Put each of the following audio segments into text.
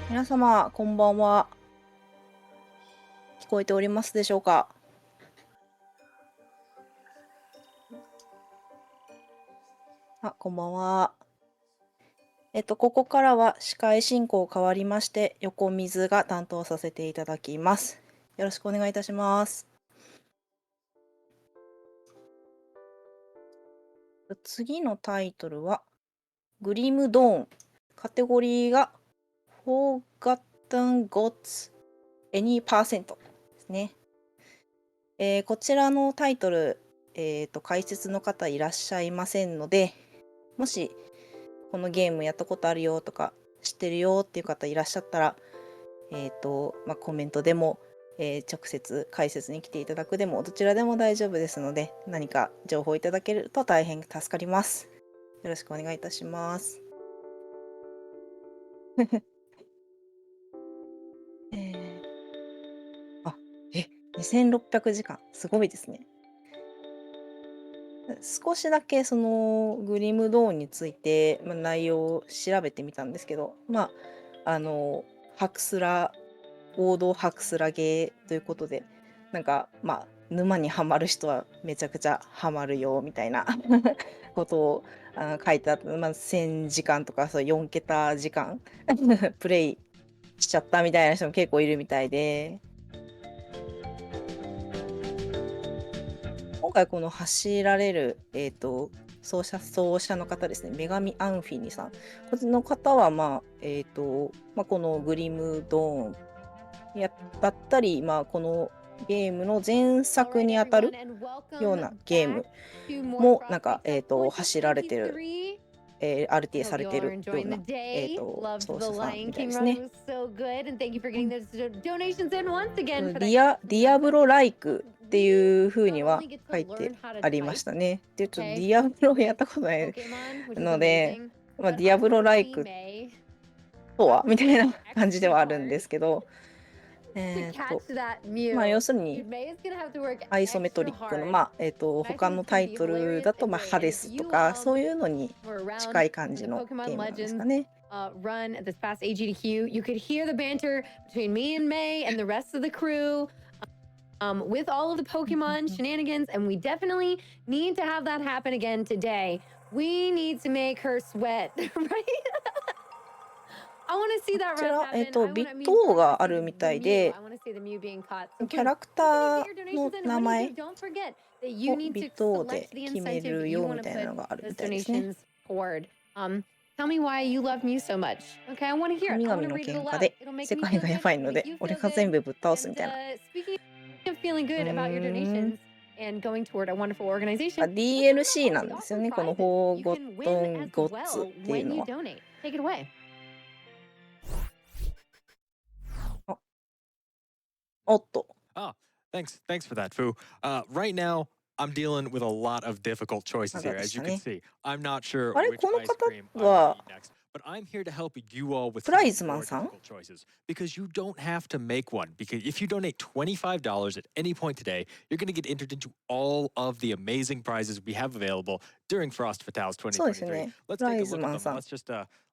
皆様、こんばんは。聞こえておりますでしょうか？こんばんは。ここからは司会進行変わりまして、横水が担当させていただきます。よろしくお願いいたします。次のタイトルは、グリムドーン。カテゴリーが、Forgotten Gods Any% ですね。こちらのタイトル、解説の方いらっしゃいませんので、もしこのゲームやったことあるよとか知ってるよっていう方いらっしゃったら、コメントでも、直接解説に来ていただくでもどちらでも大丈夫ですので、何か情報いただけると大変助かります。よろしくお願いいたします。えー、あ、2600時間。すごいですね。少しだけそのグリムドーンについて、内容を調べてみたんですけど、ハクスラ、王道ハクスラゲーということで、沼にはまる人はめちゃくちゃハマるよみたいなことを書いてあって、1000時間とかそう4桁時間プレイしちゃったみたいな人も結構いるみたいで、今回この走られる、奏者の方ですね、女神アンフィニさん。この方は、このグリムドーンだったり、このゲームの前作にあたるようなゲームも、走られてる、RTA されてるような、奏者さんみたいですね。ディアブロライクっていう風には書いてありましたね。で、ちょっとディアブロをやったことないので、ディアブロライクとはみたいな感じではあるんですけど、要するに、アイソメトリックの、他のタイトルだと、ハデスとか、そういうのに近い感じのゲームなんですかね。run at this fast AGDQ, you could hear the banter between me and May and the rest of the crew with all of the うんうん Pokemon うん。shenanigans, and we definitely need to have that happen again today. We need to make her sweat, right? I want to see こ that ち run ら、happen. I ビ want. ッ I mean, ト I want to があ see るみた the い Mew. で、I want to see the Mew being caught. So キャラク please get タ your ーの donations in. And 名 when you do, 前 don't forget that you を need ビッ to トで select the 決め incentive る you よ want み to たいな put のがあるみ those たいですね。donations toward. Tell me why you love Mew so much. Okay, I want to hear it. 神 I want 々 to の read it 喧嘩 aloud. で It'll make 世 me 界 feel がや good. ばい It'll の make で you 俺 feel が全 good. 部ぶっ倒す And みたいな。speaking of feeling う good about your ーん。donations and going toward a wonderful organization, let's have an DLC なんですよ awesome ね。この prizes ホー you ゴッ can ト win ン as ゴッツ well っていう when の you は。donate. Take it away. あ、おっと。Oh, thanks for that, Fu. Right now, I'm dealing with a lot of difficult ま choices だ here, でし as た you can ね。see. I'm not sure あれ which この ice 方 cream I will は、eat next, but I'm here to help you all with プ some ライ of ズマン your さん difficult choices because you don't have to make one. Because if you donate $25 at any point today, you're going to get entered into all of the amazing prizes we have available during Frost Fatales そうです 2023. ね。 Let's プラ take イ a ズ look at マン them. さん。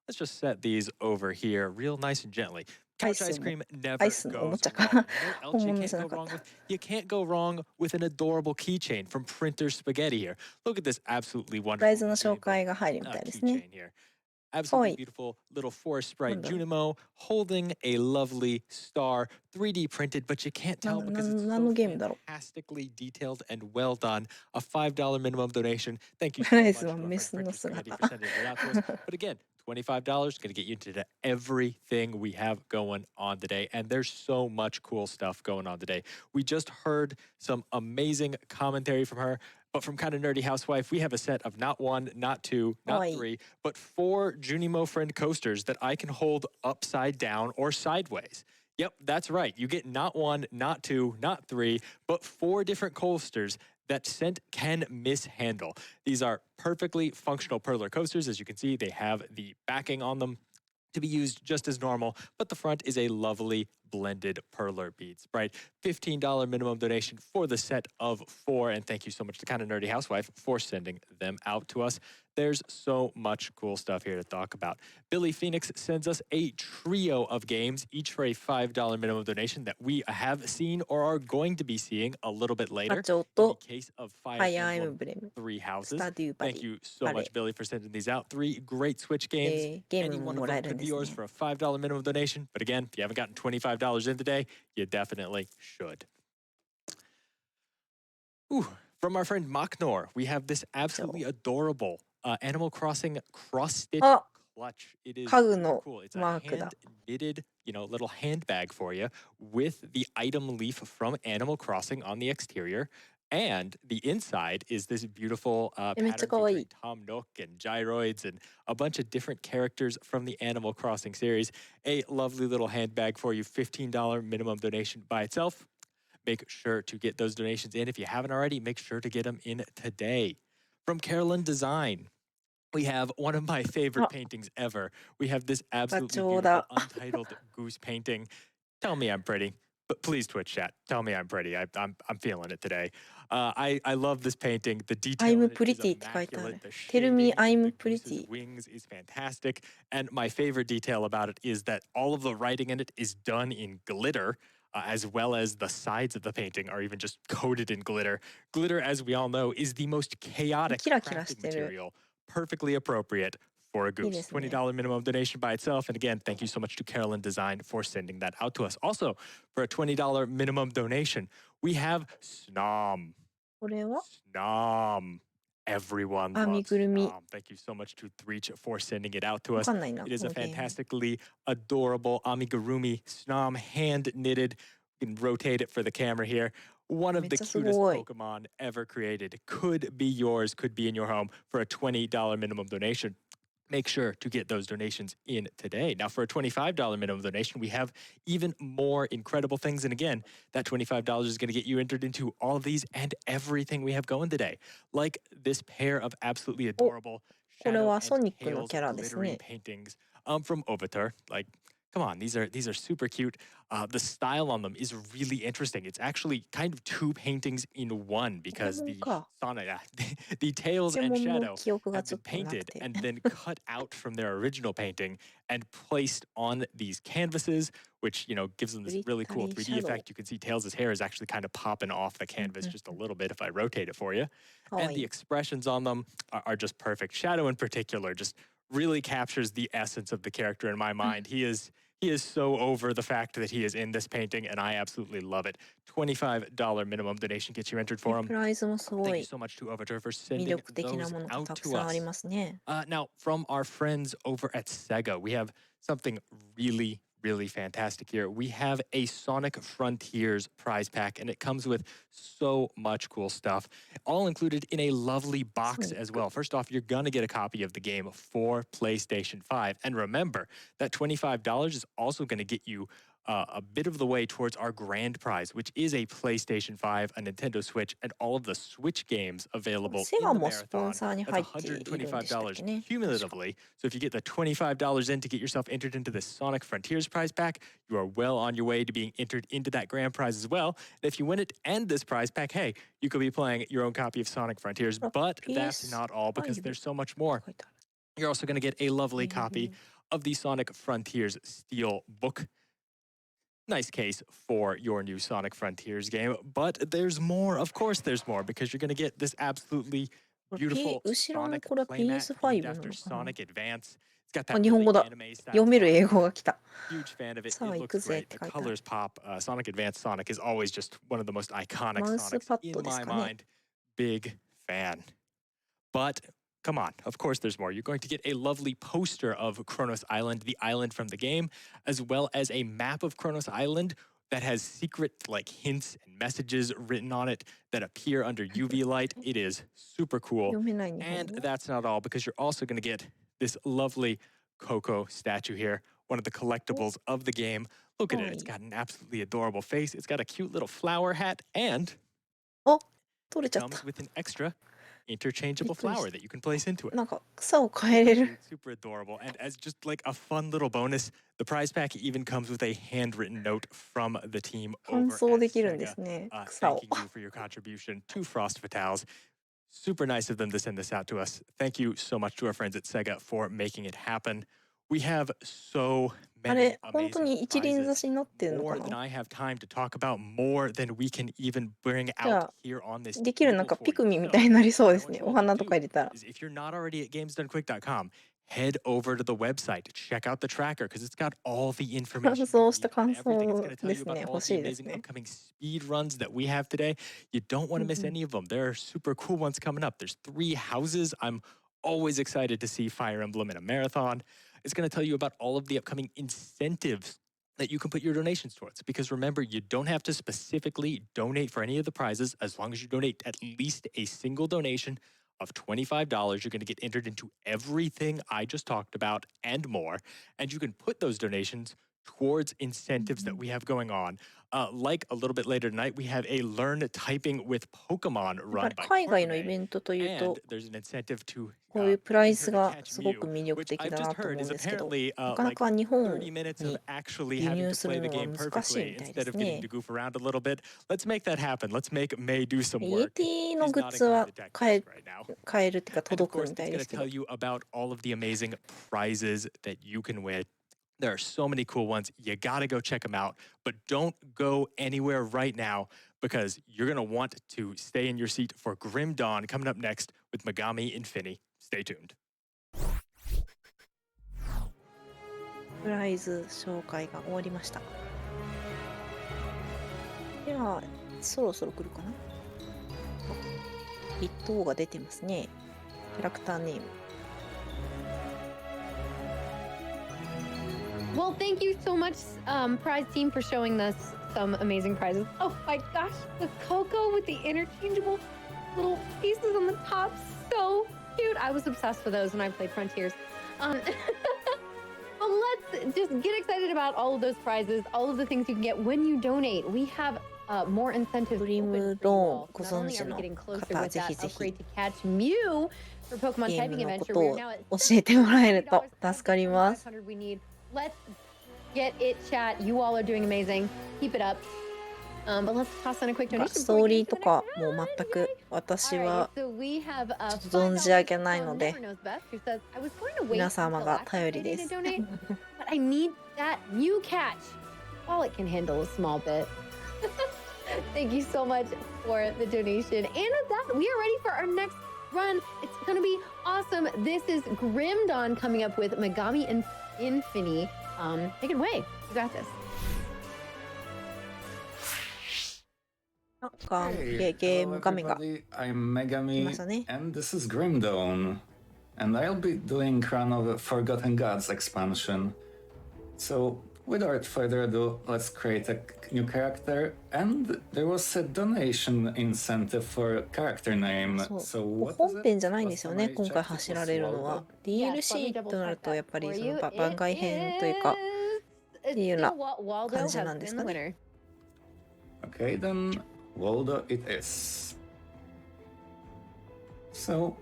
Let's just set these over here real nice and gently. アイ Couch ス ice も、cream アイ never スのおも goes ちゃか。wrong. You know what else 本 you 物 can't じゃ go なかっ wrong た。with? You can't go wrong with an adorable keychain from Printer Spaghetti here. Look at this absolutely プライ wonderful ズの紹 Junimo 介が入るみたいですね。keychain here. かわ Absolutely いい。beautiful little forest な sprite んだろう。Junimo holding a lovely star, 3D printed, but you can't tell because it's 何 so のゲームだろ fantastically detailed and well done. A $5 minimum donation. Thank う。you プラ so イズ much マ to ン our メ friend スの Printer Spaghetti 姿。for sending it out to us. But again, $25 going to get you into everything we have going on today. And there's so much cool stuff going on today. We just heard some amazing commentary from her. But from Kind of Nerdy Housewife, we have a set of not one, not two, かわ not いい。three, but four Junimo Friend coasters that I can hold upside down or sideways. Yep, that's right. You get not one, not two, not three, but four different coasters that Scent can mishandle. These are perfectly functional perler coasters. As you can see, they have the backing on them to be used just as normal, but the front is a lovely blended perler beads, right? $15 minimum donation for the set of 4. And thank you so much to Kinda Nerdy Housewife for sending them out to us. There's so much cool stuff here to talk about. Billy Phoenix sends us a trio of games, each for a $5 minimum donation that we have seen or are going to be seeing a little bit 課 later. 長 In the と case of フ Fire ァイアーエム Emblem ブレム Three ス Houses. タデューバ Thank リ you so バレ much, Billy, for sending these out. 3 great Switch games. ゲー Any ムも one も of らえ them るん could で be す yours ね。 for a $5 minimum donation. But again, if you haven't gotten $25 in today, you definitely should. Ooh, from our friend Maknor, we have this absolutely adorable Animal Crossing cross-stitch あ、 clutch. It is 家具 super の cool. It's a マークだ。 hand-knitted, little handbag for you with the item leaf from Animal Crossing on the exterior. And the inside is this beautiful めっちゃ pattern かわい featuring い。 Tom Nook and gyroids and a bunch of different characters from the Animal Crossing series. A lovely little handbag for you, $15 minimum donation by itself. Make sure to get those donations in. If you haven't already, make sure to get them in today. From Carolyn Design, we have one of my favorite あ、 paintings ever. We have this 課 absolutely 長 beautiful だ。 untitled goose painting. Tell me I'm pretty, but please Twitch chat. Tell me I'm pretty. I'm feeling it today. I love this painting. The detail I'm in it is pretty って書いてあ immaculate. る。 The Tell me shading in I'm the goose's pretty. wings is fantastic. And my favorite detail about it is that all of the writing in it is done in glitter. As well as the sides of the painting are even just coated in glitter. Glitter, as we all know, is the most chaotic キラキラし crafting てる。 material, perfectly appropriate for a いいで goose. すね。 $20 minimum donation by itself. And again, thank you so much to Carolyn Design for sending that out to us. Also, for a $20 minimum donation, we have Snom. これは Snom. Everyone 編み loves ぐるみ。 Snom. Thank you so much to Threech for sending it out to わ us. かんないな、 It is こ a のゲーム。 fantastically adorable amigurumi Snom hand knitted. You can rotate it for the camera here. One め of っ the ちゃす cutest ごい。 Pokemon ever created. Could be yours, could be in your home for a $20 minimum donation. Make sure to get those donations in today. Now, for a $25 minimum donation, we have even more incredible things. And again, that $25 is going to get you entered into all of these and everything we have going today. Like this pair of absolutely お、 adorable これ Shadow は and ソニックの Tails キャラです glittery ね。 paintings from Ovatar. Like, come on, these are super cute. The style on them is really interesting. It's actually kind of 2 paintings in one ポケ because モン the か。 Sonic, the Tails ポケ and モンの Shadow 記憶が have ちょ been っとなく painted て。 and then cut out from their original painting and placed on these canvases, which gives them グ this リッ really タ cool リー 3D シャドウ。 effect. You can see Tails' hair is actually kind of popping off the うん canvas うん just a little bit if I rotate it for you. かわ And い the い。 expressions on them are just perfect. Shadow in particular just really captures the essence of the character in my mind. He is so over the fact that he is in this painting, and I absolutely love it. $25 minimum donation gets you entered で for プ him. ライズもすご Thank you い so much to Overture for 魅 sending 力的な those ものが out たく to さんあり us. ますね。 Now, from our friends over at Sega, we have something really, really fantastic here. We have a Sonic Frontiers prize pack, and it comes with so much cool stuff, all included in a lovely box ソニッ as ク。 well. First off, you're going to get a copy of the game for PlayStation 5. And remember, that $25 is also going to get you a bit of the way towards our grand prize, which is a PlayStation 5, a Nintendo Switch, and all of the Switch games available セ in ガ the もスポン marathon. サーに That's 入っているんでしたっけ $125 ね。確か。 cumulatively. So if you get the $25 in to get yourself entered into this Sonic Frontiers prize pack, you are well on your way to being entered into that grand prize as well. And if you win it and this prize pack, hey, you could be playing your own copy of Sonic Frontiers. ほら But that's not all because PS5 there's so much more. 書いてある。 You're also going to get a lovely へ copy え。 of the Sonic Frontiers Steel book. Nice case for your new Sonic Frontiers game, but there's more. Of course, there's more because you're going to get this absolutely これ beautiful 後ろの Sonic これは playmat named PS5 な after のかな。 Sonic Advance. It's got あ、 that 日本 really 語だ。 anime style 読める Sonic. 英語が来た。 Huge fan of it. さあ It 行 looks くぜっ great. て The 書いてある。 colors pop. Sonic Advance Sonic is always just one of the most iconic マウス Sonics パッ in ドです my かね。 mind. Big fan. But come on, of course there's more. You're going to get a lovely poster of Kronos Island, the island from the game, as well as a map of Kronos Island that has secret hints and messages written on it that appear under UV light. It is super cool. 読めない日本 And 語。 that's not all, because you're also going to get this lovely Coco statue here, one of the collectibles of the game. Look at it. It's got an absolutely adorable face. It's got a cute little flower hat, and お、取れちゃった。 comes with an extra interchangeable flower that you can place into it. なんか草を変えれる。 Super adorable. And as just like a fun little bonus, the prize pack even comes with a handwritten note from the team 乾 over 燥 at できるんで Sega, すね。草を。 thanking you for your contribution to Frost Fatales. Super nice of them to send this out to us. Thank you so much to our friends at Sega for making it happen. We have so あ many れ、本当 amazing に一輪挿 prizes, しになってるのか more than な。 I have time to talk about, more than we can even bring じゃ out あ、 here on this できるなん table か for ピ you. クミンみ So たいになりそうで what I す want ね。 you お all to 花とか do 入れたら。 is if you're not already at gamesdonequick.com, head over to the website, check out the tracker because it's got all the 乾 information 燥 you した need 乾 on everything. It's going 燥 to tell で you す about ね。 all 欲 the しいです amazing ね。 upcoming speed runs that we have today. You don't want to miss any of them. There are super cool ones coming up. There's 3 houses. I'm always excited to see Fire Emblem in a marathon. It's going to tell you about all of the upcoming incentives that you can put your donations towards. Because remember, you don't have to specifically donate for any of the prizes. As long as you donate at least a single donation of $25, you're going to get entered into everything I just talked about and more. And you can put those donations towards incentives that we have going on. Like a little bit later tonight, we have a Learn Typing with Pokemon やっぱ run り by 海外のイ Cortland. ベントというと、 And there's an incentive to こういうプライス enter to が catch すごく Mew, 魅力 which 的 I've だ just なと heard 思うん is ですけど、 apparently なかな like か日本 30 minutes of に actually 輸 having 入 to す play る the のは game 難しい perfectly みたいで instead す of getting ね。 to goof around a little bit. Let's make that happen. Let's make May do some イエ work. ティの She's グッ nodding ズ along は the deck 買 desk right now. えるっていうか And of 届く course, みた it's い going で to すけど。 tell you about all of the amazing prizes that you can win. There are so many cool ones. You got to go check them out. But don't go anywhere right now because you're going to want to stay in your seat for Grim Dawn coming up next with Megami Infinity. Stay tuned. プライズ紹介が終わりました。では、そろそろ来るかな。ビット王が出てますね。キャラクターネーム。 Well, thank you so much, prize team, for showing us some amazing prizes. Oh my gosh, the cocoa with the interchangeable little pieces on the top, so cute. I was obsessed with those when I played Frontiers. But let's just get excited about all of those prizes, all of the things you can get when you donate. We have more incentives. グリム open for you ローン all. ご Not 存 only 知 are we の getting closer 方、 with ぜ that ひぜひ upgrade to catch Mew for Pokemon ゲーム typing の adventure, こと we を are now at 教えてもらえると$70 助かります。 we need. Let's get it, chat. You all are doing amazing. Keep it up. But let's toss on a quick なん donation かス before トー we リ get ー into と the か next も round. う全く私 Alright, は so we have ちょっと存じ上げないの $5で Never Knows Best, who says, I was going to wait 皆様 until が Black 頼り Friday で to す。 donate, but I need that new catch. While it can handle a small bit. Thank you so much for the donation. And with that, we are ready for our next run. It's going to be awesome. This is Grim Dawn coming up with Megami Infinity. Take it away. You got this. ゲーム画面が everybody, I'm 来ました Megami, ね。 and this is Grim Dawn, and I'll be doing Crown of Forgotten Gods expansion. So, without further ado, let's create a new character, and there was a donation incentive for character name. そう So, what is 本 it? 編じゃないんですよ Last ね。 time I 今回 checked, it 走ら was れるのは Waldo. Yes, let me DLC double となる check とやっ that ぱり for そ you. の番外編というか It's いうような still Waldo 感じ has なんです been か the ね。 winner. Okay, then Waldo it is. So,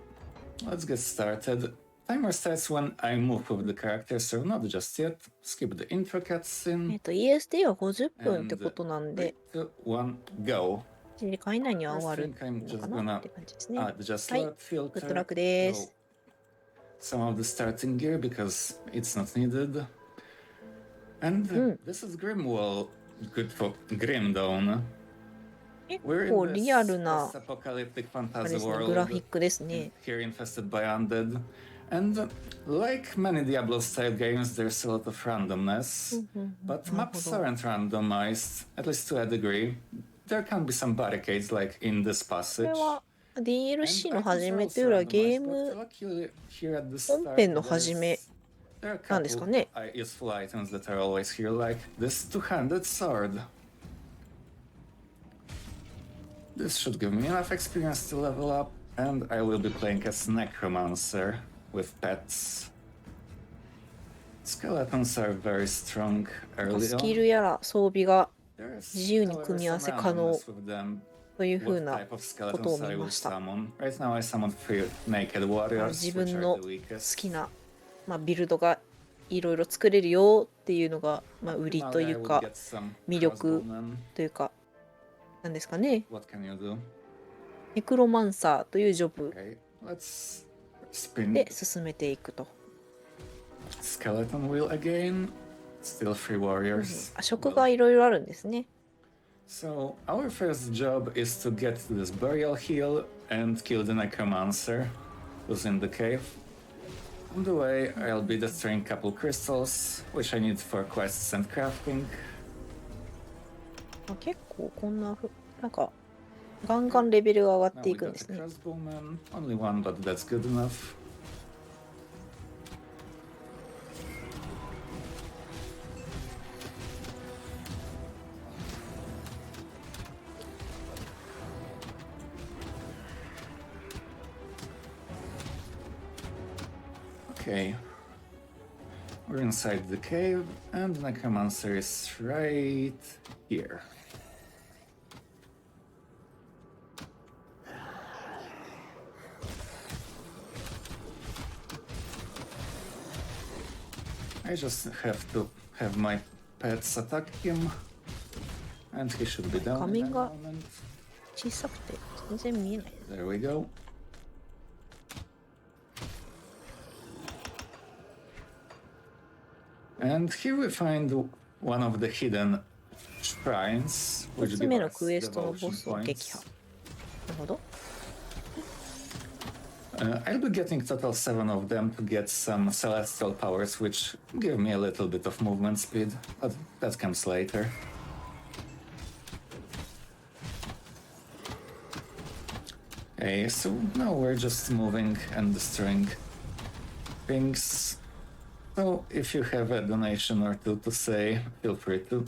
let's get started. Timer starts when I move with the character, so not just yet. Skip the intro cutscene. ESD は50分って And ことなんで、 3, 2, 1, go. 1時間以内には終わ First る thing I'm の just かな gonna って感じですね。 add just はい、 load グッド filter. ラックで So す。 some of the starting gear because it's not needed. And this is Grimwall. Good for Grimdawn. 結 We're 構 in リア this ルな post-apocalyptic あれ fantasy ですね、グラフィ world. ックですね。 Here infested by undead. And like many Diablo-style games, there's a lot of randomness. But maps aren't randomized, at least to a degree. There can be some barricades, like in this こ passage. れは And DLC の items 始 are めとい also うよりはゲー randomized, ム but luckily here at the 本 start, 編の始め there are a なんですか couple ね。 useful items that are always here, like this two-handed sword. This should give me enough experience to level up, and I will be playing as Necromancer with pets. Skeletons are very strong なんか early ス on. キルやら装備が There's, 自由に however, 組み合わ some せ可能 randomness with them. というふう what な type of こと skeletons を見 I will ました。 summon. Right now I summoned 3 naked warriors, 自 which 分 are の the 好 weakest. きな、ビルドがいろいろ作れるよっていうのが、売りと Optimally, い I う would か get some 魅力 crossbowmen. というかなんですかね。 What can you do? ネクロマンサーというジョブ Okay, let's spin で進めていくと。 skeleton wheel again. Still 3 warriors. 職がいろいろあるんですね。 So our first job is to get to this burial hill and kill the necromancer who's in the cave. On the way, I'll be destroying couple crystals, which I need for quests and crafting. 結構こんななんかガンガンレベルが上がっ Now てい we くん got です a ね。 crossbowman, only one, but that's good enough. Okay. We're inside the cave, and the necromancer is right here. I just have to have my pets attack him, and he should be down in a Coming up. moment. 小さくて全然見えない。 There we go. And here we find one of the hidden shrines, 1 which つ give 目の us クエストのボ devotion スを撃破。 points. なるほど。 I'll be getting total 7 of them to get some celestial powers, which give me a little bit of movement speed, but that comes later. Okay, so now we're just moving and destroying things. So if you have a donation or two to say, feel free to.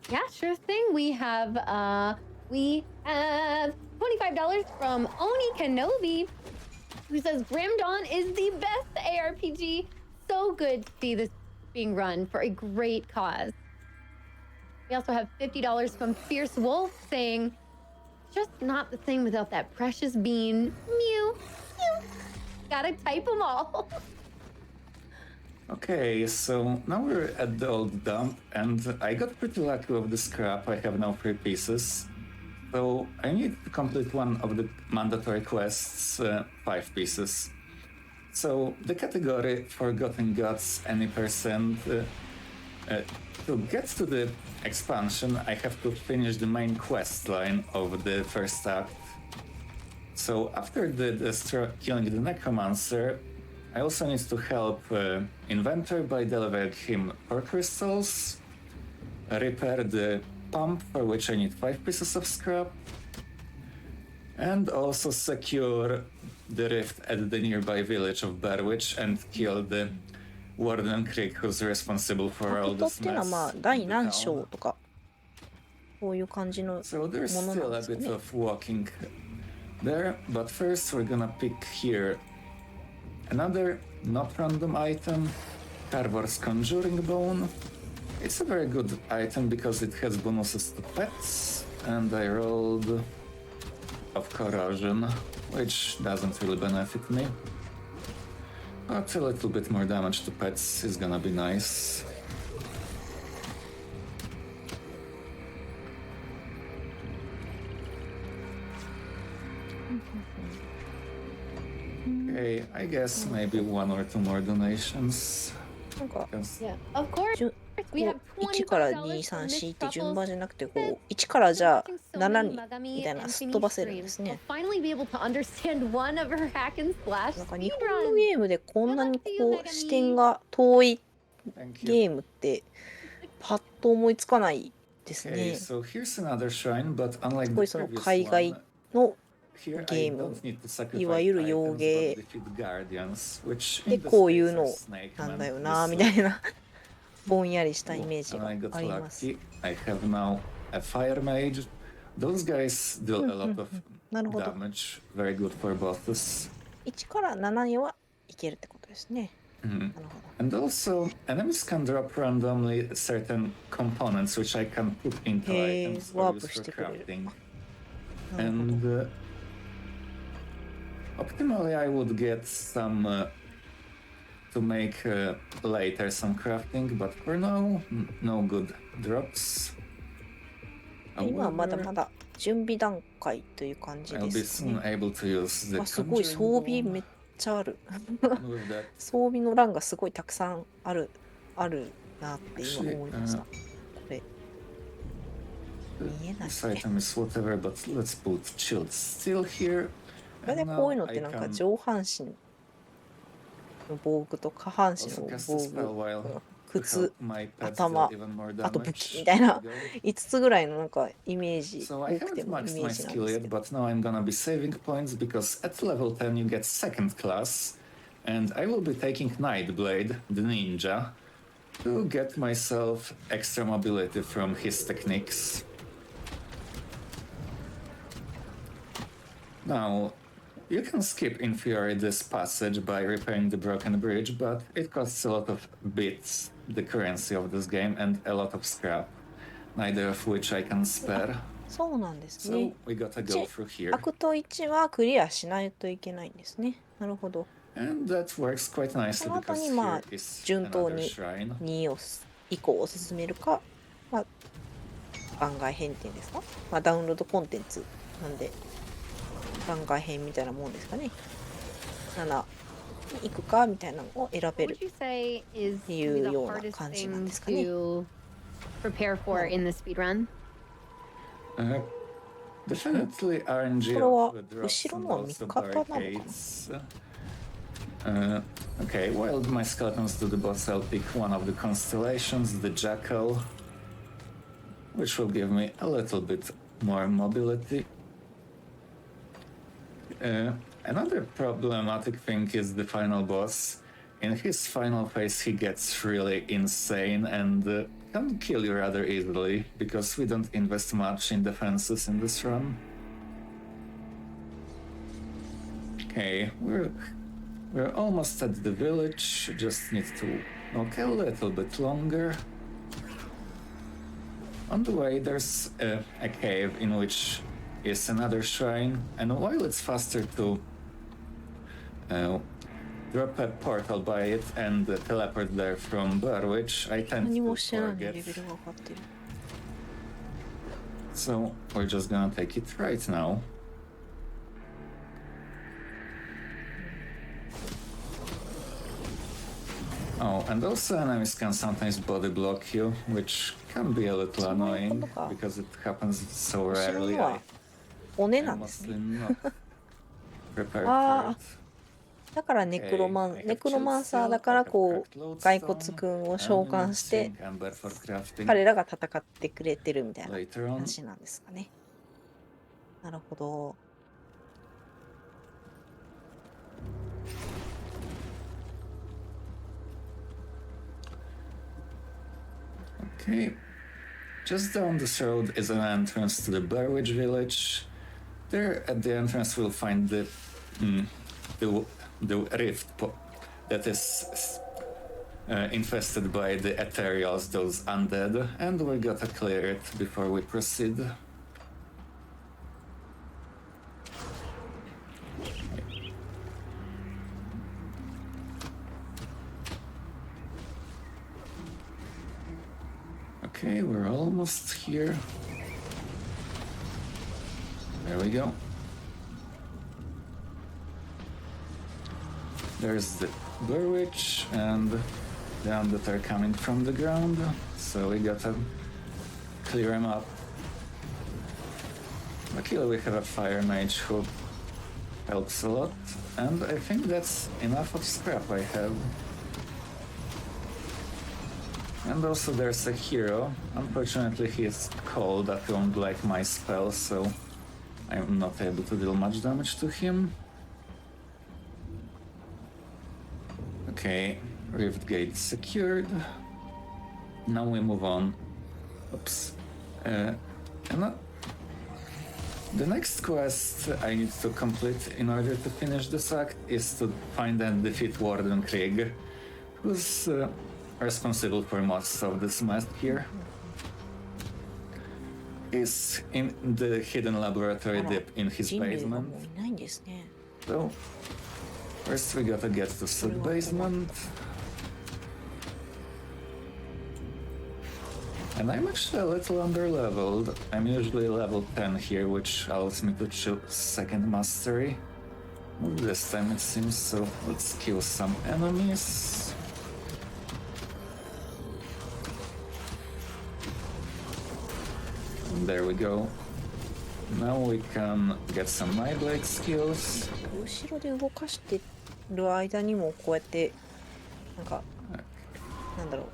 Yeah, sure thing. We have $25 from Oni Kenobi, who says Grim Dawn is the best ARPG. So good to see this being run for a great cause. We also have $50 from Fierce Wolf saying, just not the same without that precious bean. Mew, mew. Gotta type them all. Okay, so now we're at the old dump, and I got pretty lucky with the scrap. I have now 3 pieces. So I need to complete one of the mandatory quests, 5 pieces. So the category Forgotten Gods, any percent. To get to the expansion, I have to finish the main quest line of the first act. So after killing the necromancer, I also need to help Inventor by delivering him 4 crystals, repair the pump for which I need 5 pieces of scrap, and also secure the rift at the nearby village of Berwich and kill the Warden Creek who's responsible for all 人っ this ていうのは mess. 第 in the 何 town. 章とかこういう感じの So there's ものなん still で a すか bit ね。 of walking there, but first we're gonna pick here another not random item, Carvor's Conjuring Bone. It's a very good item because it has bonuses to pets, and I rolled of corrosion, which doesn't really benefit me. But a little bit more damage to pets is gonna be nice. Okay, I guess maybe 1 or 2 more donations. なんか Yes. Yeah, of course. じゅ We have 1から2、 $25 3、from 4 Miss って順 Truffles. 番じゃなくてこう1からじゃあ Watching 7 Sony, に Magami, みたいな and すっ Fini 飛ばせるんで streams. す We'll ね。 finally be able to understand one of her hack and slash なんか日本の speedruns. ゲームでこんなにこう視点が遠い Thank you. ゲームってパッと思いつかないですね。 Okay, so here's another shrine, but unlike すご the いその previous 海外 one, の here I game, don't need to sacrifice いわゆる items, 洋 but 芸 defeat guardians, which で in this こういう case の are snake なん men. だよな This みたいなぼんやりしたイメージ and が I got あります。 lucky. I have now a fire mage. Those guys deal a lot of なるほど。 damage. Very good for bosses. 1から7にはいけるってことですね。 Mhm. なるほど。 And also, enemies can drop randomly certain components which I can put into Hey, items or warp use for してくれる。 crafting. And optimally, I would get some to make later some crafting, but for now, no good drops. 今はまだ However, まだ準備段階という感じ I'll で be すか soon ね。 able to use the あ、すごい conjuring 装備 ball. めっちゃある。 And with that, 装備の欄がすごいたくさんあるなって今 actually, 思いました。これ見えない this ね。 item is whatever, but let's put chilled steel here. それで And こう now いうのっ I てなんか can 上半身の防具と下半身 also の cast 防 a spell 具、 while to 靴、 help my pets 頭、 deal even more あと武器 damage. みたいな There we go. 5つぐらいのなんかイメージ、 So I 多くて haven't もイ maxed メ my ージなん skill です yet, けど。 but now I'm gonna be saving points because at level 10 you get second class, and I will be taking Nightblade, the ninja, to get myself extra mobility from his techniques. Now, you can skip in theory this passage by repairing the broken bridge, but it costs a lot of bits, the currency of this game, and a lot of scrap, neither of which I can spare. そうなんです So ね。 we gotta go through here. アクト1はクリアしないといけないんですね。なるほど。 And that works quite そ nicely の後 because にまあ here is 順当 another に shrine. 2を以降を進めるか、まあ、番外編っていうんですか、まあ、ダウンロードコンテンツなんで番外編みたいなもんですかね。7に行くかみたいなのを選 What べる would you say is ってい maybe う the ような hardest 感じなん thing ですかね。 to prepare for in the speed run? Definitely RNG これは of the drops 後ろ and のは味 also 方なのかな。 barricades. Okay, while my skeletons do the boss, I'll pick one of the constellations, the Jackal, which will give me a little bit more mobility. Another problematic thing is the final boss. In his final phase, he gets really insane and can kill you rather easily because we don't invest much in defenses in this run. Okay, we're almost at the village. Just need to walk a little bit longer. On the way, there's a cave in which is another shrine, and while it's faster to drop a portal by it and teleport there from Burwich, I tend 何 to もしてないのに forget. レベルが上がってる。 So we're just gonna take it right now. Oh, and also enemies can sometimes body block you, which can be a little annoying because it happens so 後ろ rarely. のは骨な I'm んです mostly ね。 not prepared for あ it. だからネクロマン、ネクロマンサーだからこう骸骨くんを召喚して彼らが戦ってくれてるみたいな Later on, 話なんですかね。なるほど。 okay. Just down this road is an entrance to the Burwich village. There, at the entrance, we'll find the that is infested by the ethereals, those undead, and we gotta clear it before we proceed. Okay, we're almost here. There we go. There's the Burwich and the undead are coming from the ground, so we gotta clear them up. Luckily we have a fire mage who helps a lot, and I think that's enough of scrap I have. And also there's a hero. Unfortunately he is cold, that won't like my spell, so I'm not able to deal much damage to him. Okay, Rift Gate secured. Now we move on. Oops. The next quest I need to complete in order to finish this act is to find and defeat Warden Krieg, who's responsible for most of this mess here. is in the hidden laboratory dip in his 人類が basement. もういないんですね。 So, first we gotta get to the basement. And I'm actually a little underleveled. I'm usually level 10 here, which allows me to choose second mastery. Not this time it seems, so let's kill some enemies. There we go. Now we can get some My Blade skills. 後ろで動かしてる間にもこうやってなんかなんだろう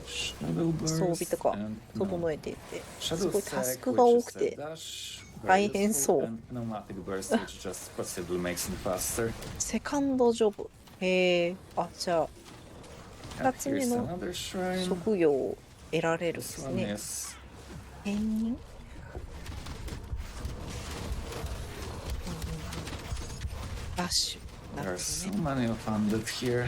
Shadow 装備 burst とか and 整えていてす Shadow ごいタス Strike, クが which 多 is く a て dash, 大 very 変 useful, そう。 and Pneumatic Burst, which just possibly makes me faster. セカンドジョブ。へえ。あ、じゃあ And 2つ目 here's の another shrine. 職業を得られるんで This す one ね。 is 変人ダッシュ。な there る are ほ so どね。 many of undead here.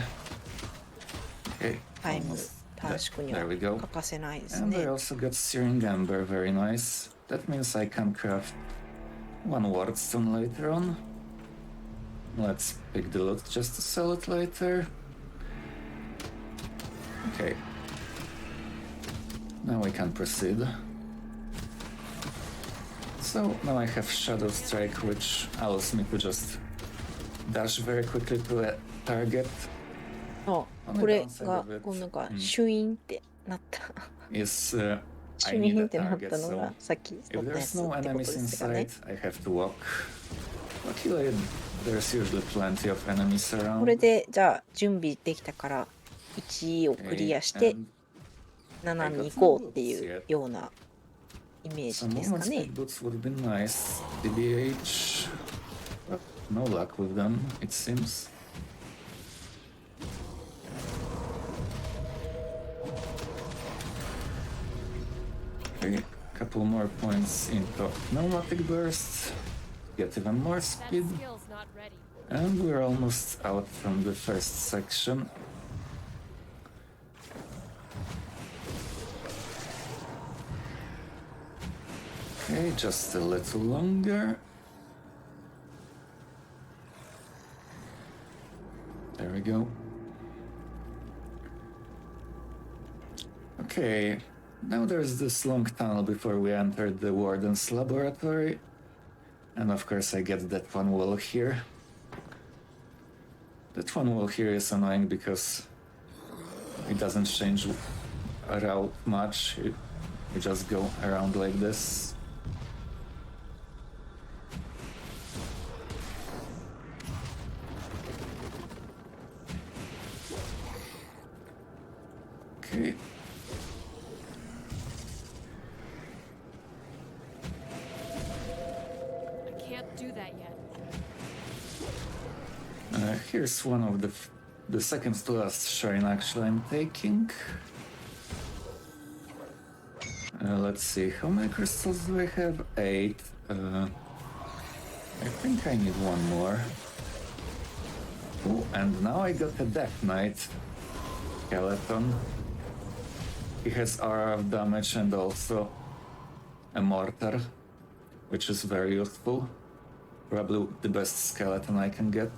Okay, タイム almost 短縮に there は we go. 欠かせないです And I ね。 also got Searing Ember, very nice. That means I can craft one Wardstone later on. Let's pick the loot just to sell it later. Okay. Now we can proceed. So now I have Shadow Strike, which allows me to just dash very quickly to a target. あ、これがこうなんかシュインってなった。 Is シ I ュイ need ン a ってなった target, のが so さっき撮 if ったやつ there's って no こと enemies ですかね。 inside, I have to walk. Luckily, there's usually plenty of enemies これ around. でじゃあ準備できたから1をクリアして And 7に行こうっていうようなイメー some ジですか movement ね speed。boots would be nice. DBH. But no luck with them, it seems. Okay, couple more points into pneumatic burst. Get even more That speed. skill's not ready. And we're almost out from the first section. Okay, just a little longer. There we go. Okay, now there's this long tunnel before we enter the Warden's laboratory. And of course I get that one wall here. That one wall here is annoying because it doesn't change route much. You just go around like this. Okay. I can't do that yet. Here's one of the second to last shrine actually I'm taking. Let's see, how many crystals do I have? 8. I think I need one more. Oh, and now I got a Death Knight skeleton. He has aura of damage and also a mortar, which is very useful. Probably the best skeleton I can get.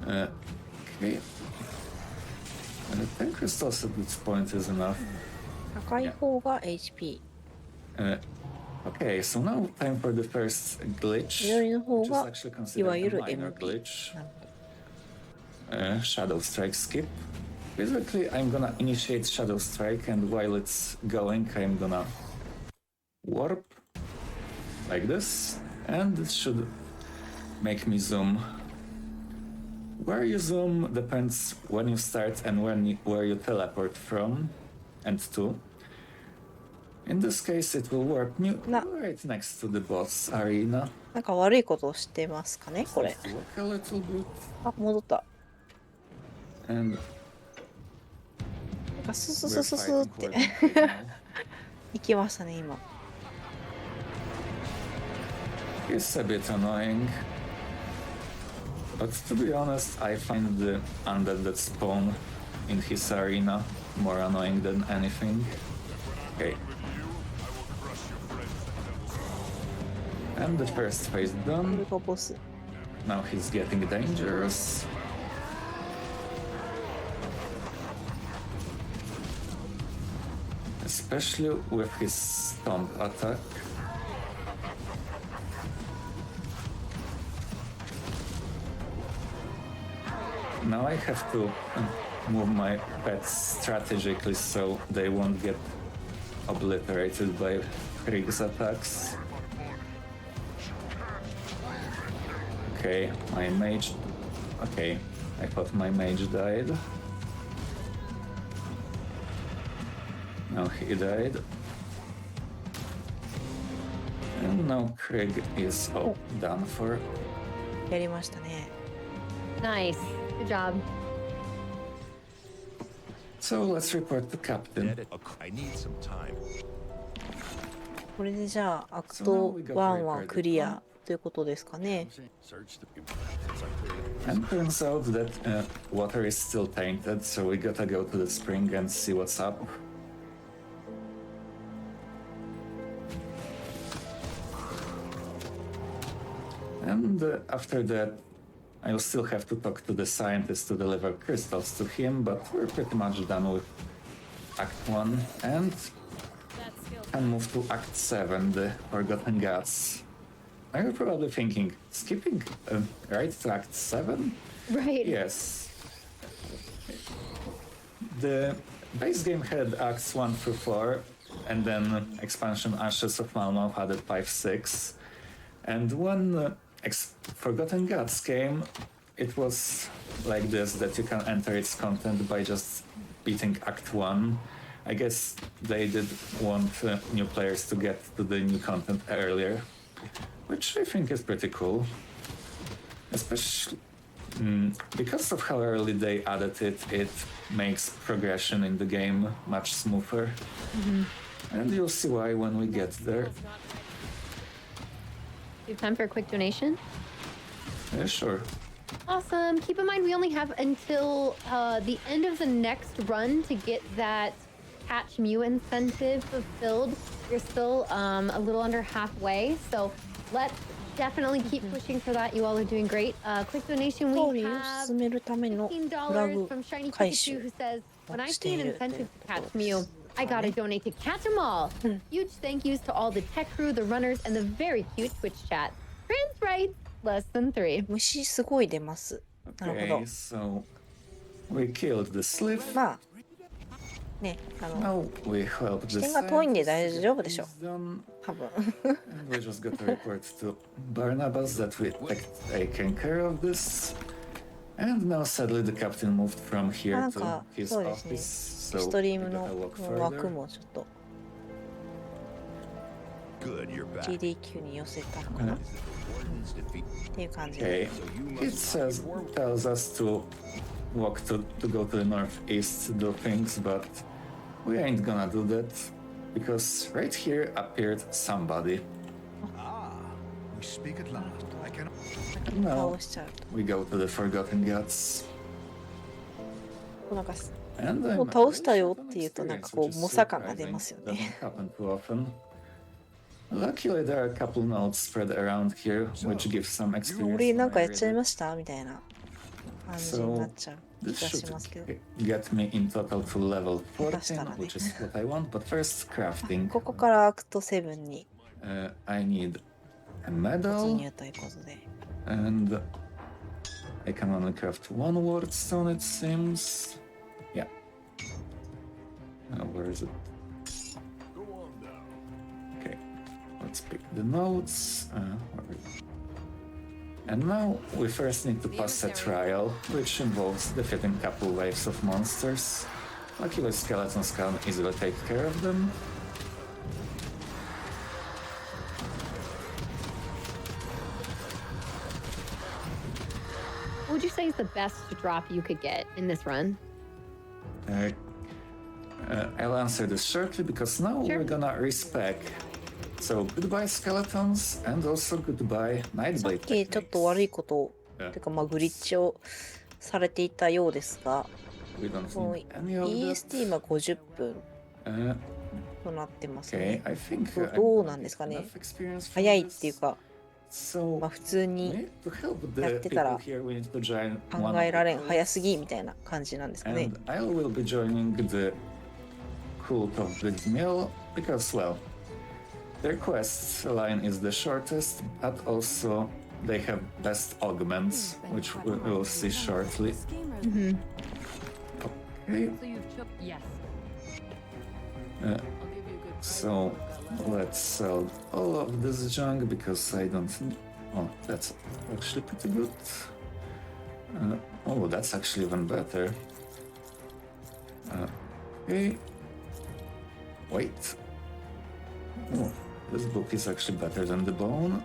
Okay. 10 crystals at this point is enough. 高い方が HP。 Okay, so now time for the first glitch, 緑の方 which is が actually いわ considered ゆ a る minor MP。 glitch. なるほど。 Shadow Strike skip. Basically, I'm gonna initiate Shadow Strike, and while it's going, I'm gonna warp like this, and it should make me zoom. Where you zoom depends when you start and where you teleport from and to. In this case, it will warp you right next to the boss arena. なんか悪いことをしてますかねこれ。 Let's walk a little bit, あ、戻った。 and なんかスス we're ススス fighting って Warden right now. 行きましたね今。 It's a bit annoying. But to be honest, I find the undead that spawn in his arena more annoying than anything. Okay. And the first phase これ done. がボス。 Now he's getting dangerous. Especially with his stomp attack. Now I have to move my pets strategically so they won't get obliterated by Krieg's attacks. Okay, my mage... Okay, I thought my mage died. Now he died. And now Krieg is done for. やりましたね。 Nice. Good job. So let's report the captain. I need some time. これでじゃあアクト1はクリアということですかね。 Search the since I cleared And turns out that water is still tainted, so we gotta go to the spring and see what's up. And after that, I will still have to talk to the scientist to deliver crystals to him, but we're pretty much done with Act 1 and That skill. can move to Act 7, the Forgotten Gods. Are you probably thinking, skipping right to Act 7? Right. Yes. The base game had Acts 1 through 4, and then expansion Ashes of Malmö added 5, 6. And when Forgotten Gods came, it was like this, that you can enter its content by just beating Act 1. I guess they did want new players to get to the new content earlier, which I think is pretty cool. Especially because of how early they added it, it makes progression in the game much smoother. And you'll see why when we get there. It's not ready. Do you have time for a quick donation? Yeah, sure. Awesome. Keep in mind, we only have until the end of the next run to get that Catch Mew incentive fulfilled. You're still a little under halfway, so let's definitely keep pushing for that. You all are doing great. Quick donation, ストー we リーを have 進めるためのフラ$15グ from Shiny 回 Pikachu 収 who says, when I をして see い an るという incentive こ to と catch で Mew, す。 I gotta donate to catch them all. Huge thank yous to all the tech crew, the runners, and the very cute Twitch chat. Trans rights, less than 3. 虫すごい出ます。なるほど Okay,。so we killed the Sliff. まあ、ね、Now we help the 視点が遠いんで scientist 大 get 丈夫でしょ things done. 多分。 And we just got to report to Barnabas that we taken care of this. And now sadly the captain moved from な here ん to か his そうですね。 office, ス so ト we リーム gotta の walk 枠 further. もちょっと good. You're back. GDQ に寄せたのかなっ Warden's defeat. ていう感じで。 Okay, it tells us to walk to go to the northeast to do things, but we ain't gonna do that because right here appeared somebody. Ah, we speak at last. I cannot. And now 倒しちゃうと。 we go to the Forgotten Gods. なんか And もう I'm 倒したよ really っていうとなん experience, かこう which is 猛者感が出ます surprising. よね。 Doesn't happen too often. Luckily, there are a couple notes spread around here, which give some experience. 俺 to なん my かやっちゃい reader. ましたみたいな感じになっちゃう気 This が should しますけど。 get me in total to level したら 14, ね。 which is what I want. But first, crafting. ここからアクト7に I need a 進 medal, 入ということで。 and I can only craft one word stone, it seems. Yeah. Where is it? Okay, let's pick the notes. Where is it? And now we first need to pass a trial, which involves defeating a couple waves of monsters. Luckily, skeletons can easily take care of them. What would you say is the best drop you could get in this run? I'll answer this shortly because now Sure. we're gonna respec. So goodbye skeletons and also goodbye さっ Nightblade きちょっと悪いことを、techniques. てかまあグリッチをされていたようですが、 We don't もう need any of that. EST は50分 Uh, となってます okay, ね。 I think どうなんですかね。 enough experience from 早いっていう this. か、So まあ普通 we に need to help やっ the てた people ら here. We need to join 考 one え of ら the れん早 cults. すぎみたいな感じなんですかね。 And I will be joining the cult of the mill because, well, their quest line is the shortest, but also they have best augments, which we will see shortly. Mhm. Okay, So you've yes. uh, I'll give you a good so let's sell all of this junk because I don't. Oh, that's actually pretty good. Oh, that's actually even better. Okay. Wait. Oh, this book is actually better than the bone.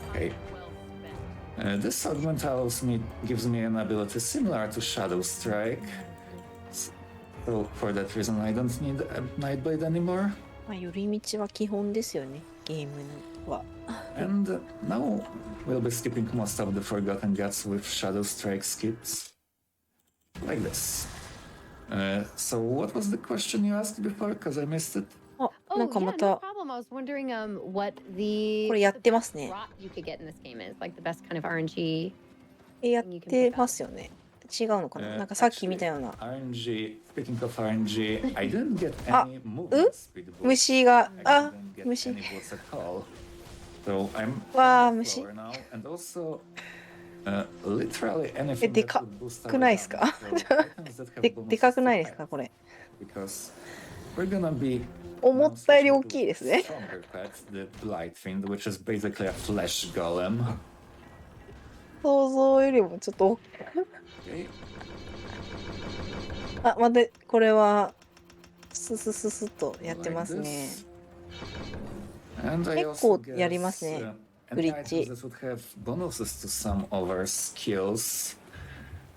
Okay. well spent. This augment gives me an ability similar to Shadow Strike. So for that reason, I don't need a Nightblade anymore. まあ寄り道は基本ですよね、ゲームは。And now we'll be skipping most of the Forgotten Gods with Shadow Strike skips. Like this. So what was the question you asked before? Because I missed it. あ、 Oh, なんか yeah, ま no た problem. I was wondering what the これやってますね。 drop you could get in this game is, like the best kind of RNG. やってますよね。違うのかな、なんかさっき見たような RNG. Speaking of RNG, I didn't get Ah, any movement speed boost. 虫が I あ didn't get 虫 any boosts at all. So I'm Wow, kinda mushi. slower now, and also literally anything で that か would boost く our ないですか damage. So items that have で bonuses でかく to ないです health, かこれ。 because we're gonna be 思ったより now 大きいですね。 switching to a stronger pet, the Blight Fiend, which is basically a flesh golem. 想像よりもちょっと Okay. あ、待って、これはススススッとやってま Like すね。 this. And I 結 also 構やります guess ね。 any ブリッジ。 items that would have bonuses to some of our skills.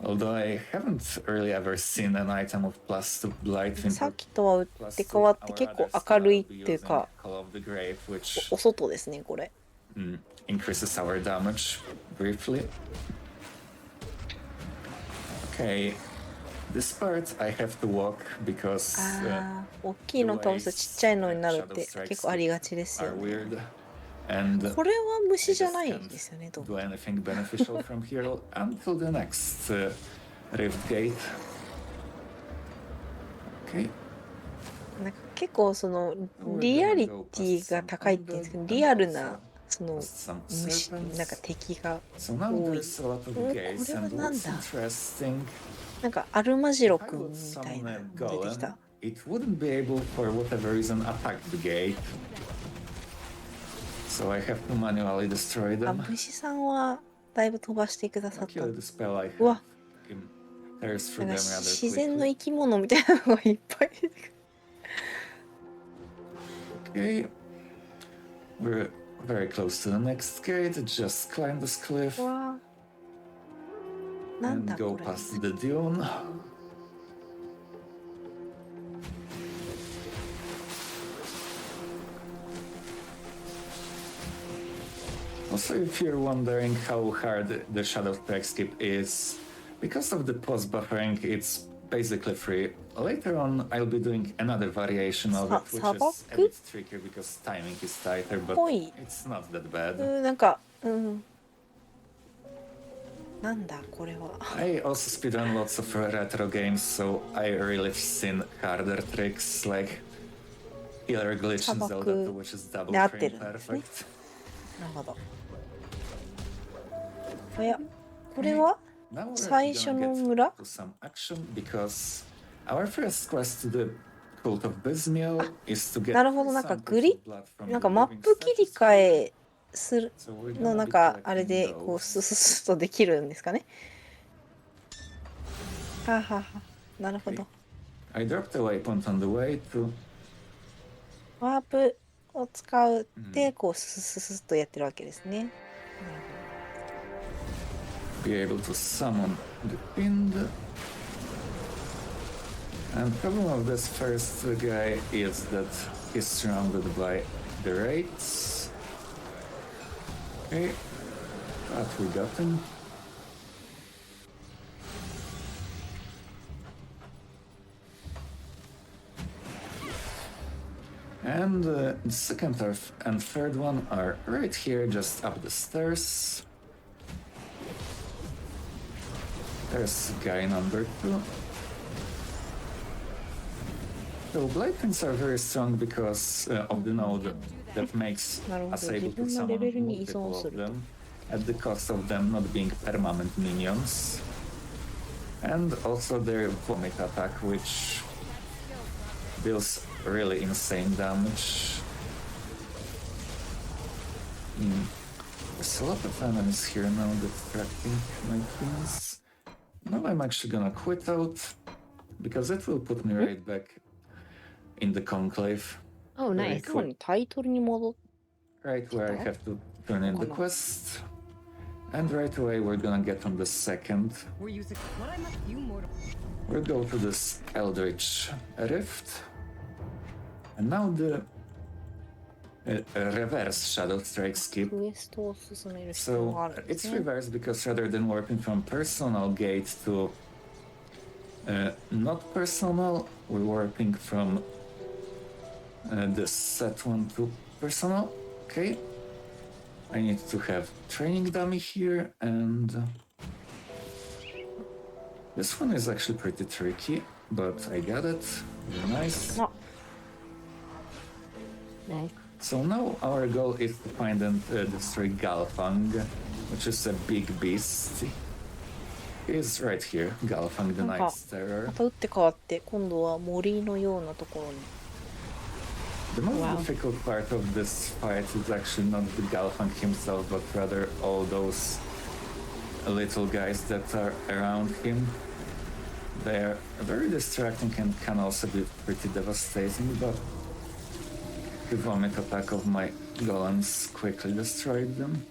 Although I haven't really ever seen an item of plus to Blight Fiend さ or っきとは打っ plus て to 変わって our 結構 other 明るい skill っ I'll be ていう using, か Call of the Grave, which お外ですねこれ。 increases our damage briefly. Okay, this part I have to walk because ああ、大きいの倒すとちっちゃいのになるって Shadow Strike 結構ありがちですよ are ね。 weird. And これは I 虫じゃ just ない can't ですよね。どう do anything beneficial from here until the next Rift Gate. Okay. なんか結構そのリアリティが高いっていうんですけど、リアルなその Some 虫 serpents. なんか敵が So now 多い。 there's a lot of こ gates, れは and なん what's だ。 interesting, なんかアルマジ if ロ I 君 would みたい summon な a の出てき golem, た。 it wouldn't be able for whatever reason attack the gate. So I have to manually destroy あ、 them. 虫さんはだいぶ飛ばしてくださった。 Luckily, the spell I うわ、 have tears through なん them か rather 自然の quickly. 生き物みたいなのがいっぱい出てくる。 Okay, we're very close to the next gate. Just climb this cliff うわー、なん and だ go これ。 past the dune. Also, if you're wondering how hard the Shadow Strike skip is, because of the post buffering, it's basically free. Later on, I'll be doing another variation of it, which is a bit trickier because timing is tighter, but Oi. it's not that bad. なんか、なんだこれは。 I also speedrun lots of retro games, so I really seen harder tricks like Killer Glitch in Zelda 2, which is double で合って frame るんですね。 perfect. なるほど。いや、これは Now we're 最初 gonna の get 村 to some action because our first quest to the cult of Bismiel is to get なるほど、なんか samples グリ of blood from なん the かマッ living プ切り statues. 替えする So we're の gonna なん be かあれ collecting でこう those. スススッとできるんですかね。はあはあはあ、なるほど。 I dropped a waypoint on the way to ワープを使うってこうスススッとやってるわけですね。 be able to summon the fiend. And problem of this first guy is that he's surrounded by the wraiths. Okay, but we got him. And the second and third one are right here, just up the stairs. There's guy number 2. So Blade Pins are very strong because of the node that makes us able to summon multiple of them at the cost of them not being permanent minions. And also their vomit attack, which deals really insane damage. There's a lot of enemies here now distracting my teams. Now I'm actually gonna quit out, because it will put me right back in the conclave. Oh, Very nice. 最後にタイトルに戻っ Right where I have to turn in the quest. And right away we're gonna get on the second. We're using what I must you mortal. We'll go to this Eldritch Rift. And now the reverse Shadow Strike skip. クエストを進める必要があ So るんです it's ね。 reversed because rather than working from personal gate to not personal, we're working from the set one to personal. Okay. I need to have training dummy here, and this one is actually pretty tricky, but I got it. Very nice. あ、 Nice. So now our goal is to find and destroy Galfang, which is a big beast. He's right here, Galfang the なんか Night's Terror. また打って変わって今度は森のようなところに The most Wow. difficult part of this fight is actually not the Galfang himself, but rather all those little guys that are around him. They're very distracting and can also be pretty devastating, but the vomit attack of my golems quickly destroyed them.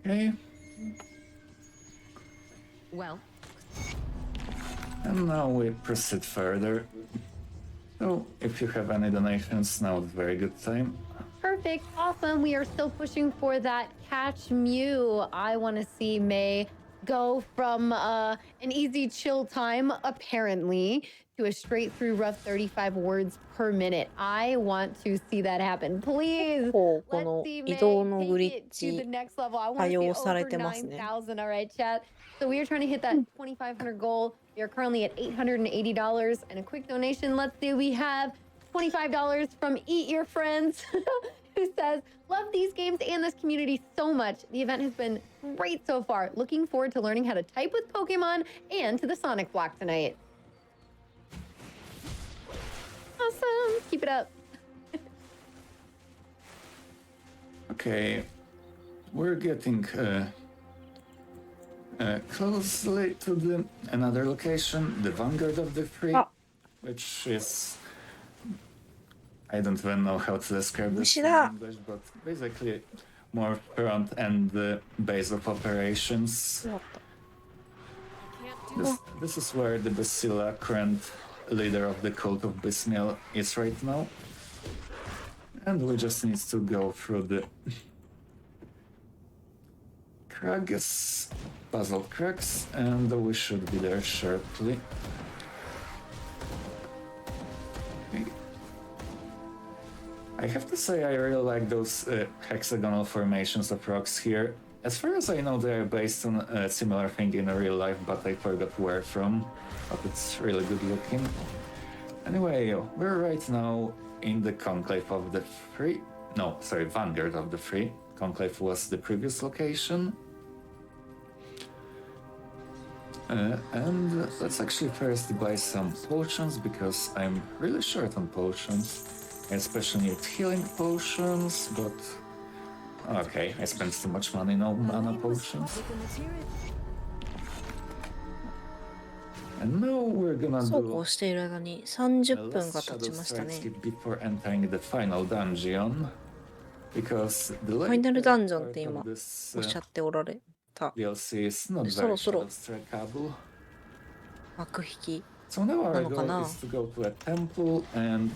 Okay, Well, and now we proceed further. So, if you have any donations, now is a very good time. Perfect. Awesome. We are still pushing for that catch Mew. I want to see May go from an easy chill time, apparently, to a straight through rough 35 words per minute. I want to see that happen. Please. こうこ Let's の see 移 May 動の take グリ it ッ to the チ next level. I 多 want to see 用され over てますね。 9,000. All right, chat. So we are trying to hit that 2,500 goal. We are currently at $880. And a quick donation. Let's see. We have $25 from Eat Your Friends, who says, love these games and this community so much. The event has been great so far. Looking forward to learning how to type with Pokemon and to the Sonic block tonight. Awesome. Keep it up. Okay, we're getting closely to the another location, the Vanguard of the Free, Ah. which is, I don't even know how to describe this in 虫だ。 English, but basically more front and the base of operations. そうだった This is where the Basila, current leader of the cult of Bismiel, is right now. And we just need to go through the crags, puzzle cracks, and we should be there shortly. Okay. I have to say I really like those hexagonal formations of rocks here. As far as I know, they are based on a similar thing in real life, but I forgot where from. But it's really good looking. Anyway, we're right now in the Conclave of the Free. No, sorry, Vanguard of the Free. Conclave was the previous location. And let's actually first buy some potions, because I'm really short on potions. I especially need healing potions, but... Okay, I spent too much money on mana potions. And now we're gonna そう do こうしている間に a 30分 last が経 shadow ちました strike ね。 skip before entering the final dungeon. Because the ファイナル later ダンジョンっ part て今 of this おっしゃっておられた DLC is not そろ very そろ shadow strikeable. 幕引き So now our なのか goal な is to go to a temple and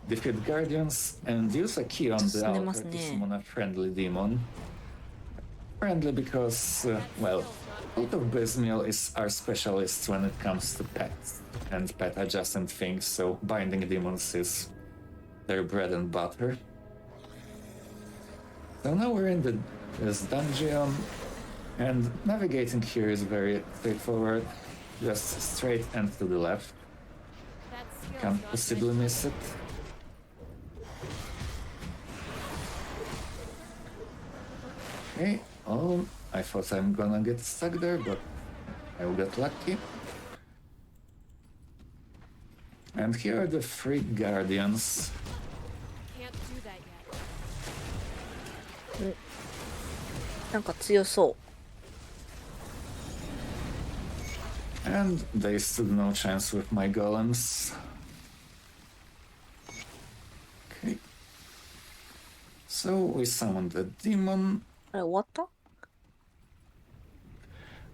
defeat guardians and use a key on the 進んでま altar す to ね。 summon a friendly demon. Friendly because, well, both of Bismiel are specialists when it comes to pets and pet adjacent things, so binding demons is their bread and butter. So now we're in this dungeon, and navigating here is very straightforward. Just straight and to the left. Can't possibly miss it. Okay, oh, I thought I'm gonna get stuck there, but I got lucky. And here are the three guardians. Can't do that yet. なんか強そう。 And they stood no chance with my golems. Okay. So we summoned the demon. あれ終わった？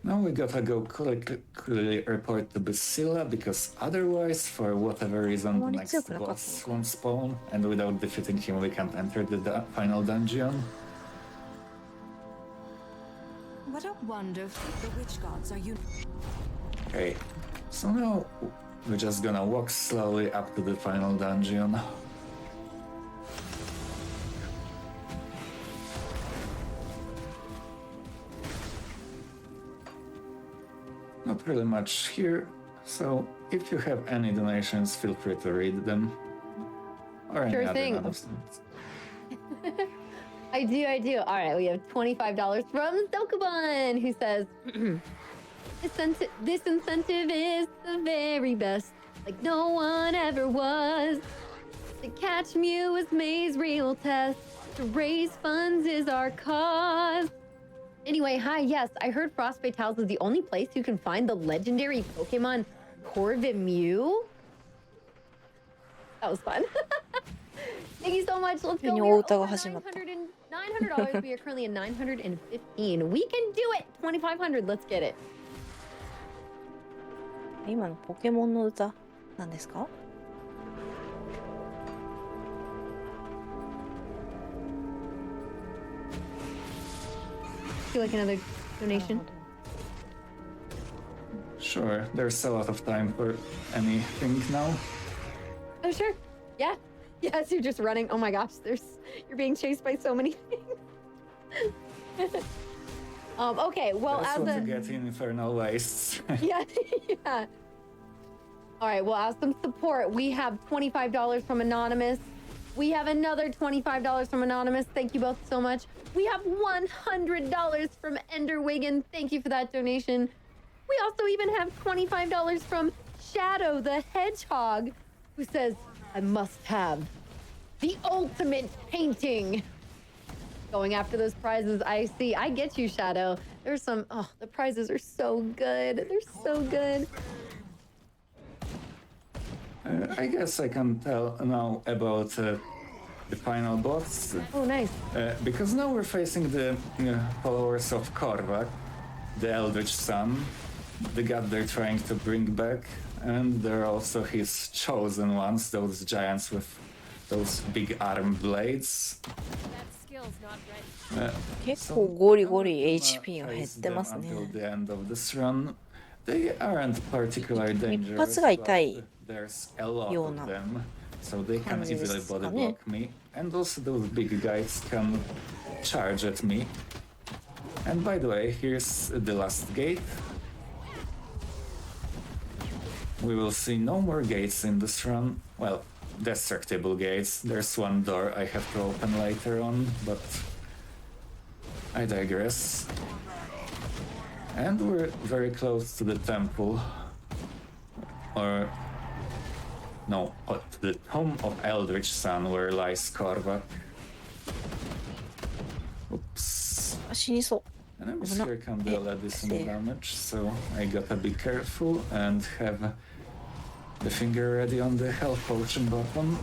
Now we gotta go quickly report to Basila, because otherwise, for whatever reason, the next boss won't spawn, and without defeating him we can't enter the final dungeon. What a wonder the witch gods are you. Okay, so now we're just gonna walk slowly up to the final dungeon. Not really much here, so if you have any donations, feel free to read them. Or any Sure other thing. announcements. I do. All right, we have $25 from Dokubon, who says, this incentive is the very best, like no one ever was. To catch Mew is May's real test. To raise funds is our cause. Anyway, hi, yes, I heard Frost Fatales is the only place you can find the legendary Pokemon Corvid Mew. That was fun. Thank you so much. Let's go. We are over $900. We are currently at 915. We can do it. 2,500. Let's get it. 今のポケモンの歌なんですか？ Do you like another donation? Sure, there's a lot of time for anything now. Oh, sure. Yeah. Yes, you're just running. Oh my gosh, you're being chased by so many things. Okay, well, That's as what a you get in Infernal Wastes. yeah. All right, well, as some support, we have $25 from Anonymous. We have another $25 from Anonymous. Thank you both so much. We have $100 from Enderwigan. Thank you for that donation. We also even have $25 from Shadow the Hedgehog, who says, I must have the ultimate painting. Going after those prizes, I see. I get you, Shadow. There's some, oh, the prizes are so good. They're so good. I guess I can tell now about the final boss. Oh, nice. Because now we're facing the followers of Korvac, the Eldritch Sun, the god they're trying to bring back, and they're also his chosen ones, those giants with those big arm blades. That skill's not ready. 結構ゴリゴリ HP が減ってますね。 Until the end of this run, they aren't particularly dangerous, 一発が痛い but there's a lot よう of な them, so they can 感じで easily すか body ね。 block me, and also those big guys can charge at me. And by the way, here's the last gate. We will see no more gates in this run. Well, destructible gates. There's one door I have to open later on, but I digress. And we're very close to the temple. Or... no, to the home of Eldritch Sun, where lies Korvac. Oops. 死にそう。 Enemies here can deal additional damage, so I gotta be careful and have the finger ready on the health potion button.